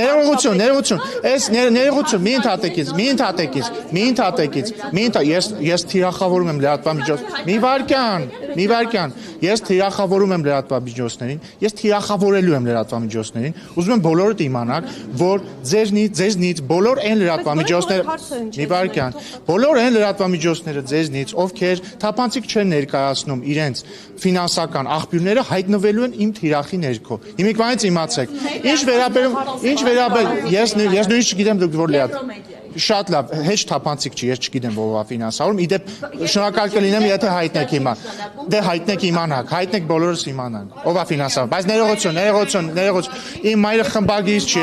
Ներողություն, մի ընդհատեկից, ես թիրախավորում եմ լրատվամիջոցներին, մի վարքյան, ես թիրախավորում եմ լրատվամիջոցներին, ես թիրախավորելու եմ լրատվամիջոցներին, ուզում եմ բոլորդ իմանաք, որ ձեզնից բոլոր այն լրատվամիջոցները, մի վարքյան, բոլոր այն լրատվամիջոցները ձեզնից, ովքեր թափանցիկ չեն ներկայացնում իրենց ֆինանսական աղբյուրները, հայտնվելու են իմ թիրախի ներքո։ Հիմիկվանից իմացեք։ Ինչ վերաբերում, ես նույնիսկ չգիտեմ դուք որ լրատվ Շատ լավ, հեչ թափանցիկ չի, ես չգիտեմ ով է ֆինանսավորում, իդեպ շնորհակալ կլինեմ, եթե հայտնեք հիմա։ Դե հայտնեք իմանաք, հայտնեք բոլորս իմանանք, ով է ֆինանսավորում, բայց ներողություն, իմ մայրը խմբագիրից չի,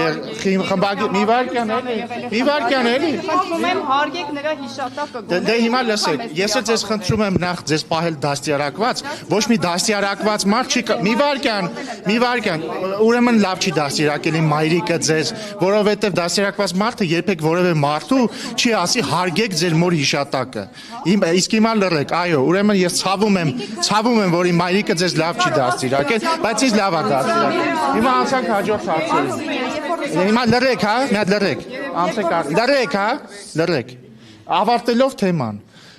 մի վարքյան էլի։ Խնդրում եմ հարգեք նրա հիշատակը։ Դե հիմա լսեք, ես էլ ձեզ խնդրում եմ նախ ձեզ պահել դաստիարակված, ոչ մի դաստիարակված մարդ չի, մի վարքյան, ուրեմն լավ չի դաստիարակել իմ մայրիկը ձեզ, որովհետև դաստիարակված մարդը երբեք որևէ մարդու չի ասի հարգեք ձեր մոր հիշատակը։ Իսկ հիմա լռեք, այո, ուրեմն ես ցավում եմ, որ իմ մայրիկը ձեզ լավ չի դաստիարակել, բայց ինձ լավ է դաստիարակել։ Հիմա անցանք հաջորդ հարցերին։ Հիմա լռեք, հա, մի հատ լռեք։ Լռեք։ Ավարտելով թեման,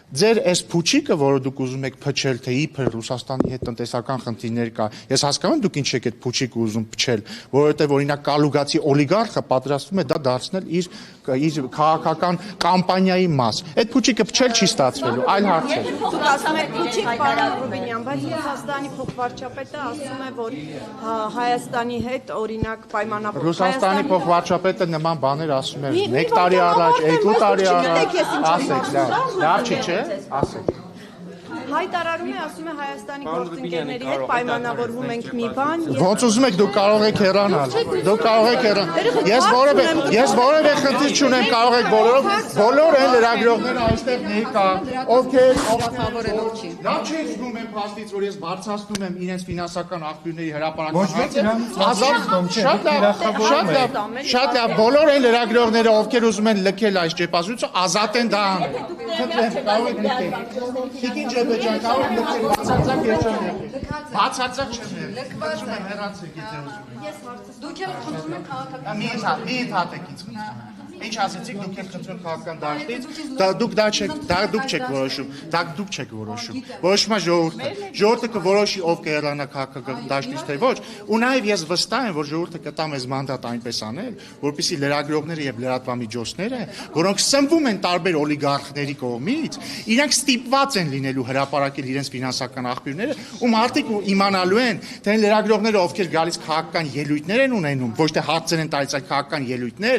ձեր այս փուչիկը, որը դուք ուզում եք փչել, թե իբր Ռուսաստանի հետ տնտեսական խնդիրներ կա, ես հասկանում եմ դուք ինչ եք այդ փուչիկը ուզում փչել, որովհետև օրինակ կալուգացի օլիգարխը պատրաստվում է դա դարձնել իր քաղաքական կամպանիայի մաս։ Այդ փուչիկը փչել չի ստացվելու, այլ հարց է։ Դուք ասում եք փուչիկ, պարոն Ռուբինյան, բայց Ռուսաստանի փոխվարչապետը ասում է, որ Հայաստանի հետ օրինակ պայմանավորված Ռուսաստանի փոխվարչապետը նման բաներ ասում է 1 տարի առաջ, 2 տարի առաջ, ասեք, լավ չի, չէ՞, ասեք։ Հայտարարում է, ասում է Հայաստանի գործընկերների հետ պայմանավորվում ենք մի բան։ Ոնց ուզում եք դուք կարող եք հեռանալ։ Ես որևէ խնդիր չունեմ, կարող եք բոլոր այն լրագրողները այստեղ ներկա, ովքեր լավ չի զգում են փաստից, որ ես բարձրացնում եմ իրենց ֆինանսական աղբյուրների հրապարակման շատ լավ, բոլոր այն լրագրողները, ովքեր ուզում են լքել այս ճեպազրույցը, ազատ են դա անել։ Խնդրեմ, կարող եք լքել։ Բացարձակ չեմ խնդրում եմ հեռացեք եթե ուզում Դուք եք խնդրում եք քաղաքական մի ընդհատեկից Ինչ ասեցիք դուք եք խնդրում քաղաքական դաշտից դուք չեք որոշում որոշումը ժողովուրդը կորոշի ով կհեռանա քաղաքական դաշտից թե ոչ ու նաև ես վստահ եմ որ ժողովուրդը կտա մեզ մանդատ այնպես անել որպեսզի լրագրողները եւ լրատվամիջոցները որոնք սնվում են տարբեր օլիգարխների կողմից իրանք ստիպված են լինելու հրապարակել իրենց ֆինանսական աղբյուրները ու մարդիկ իմանալու են թե այն լրագրողները ովքեր գալիս քաղաքական ելույթներ են ունենում ոչ թե հարցեր են տալիս այլ քաղաքական ելույթներ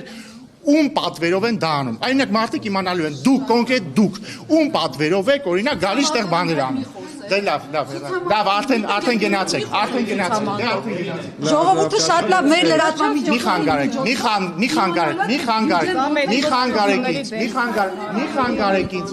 ում պատվերով են դա անում այնինք մարդիկ իմանալու են դուք կոնկրետ դուք ում պատվերով եք օրինակ գալիս տեղ բաներ անում դե լավ արդեն գնացեք Ժողովուրդը շատ լավ մեր լրատվամիջոցները մի խանգարեք ինձ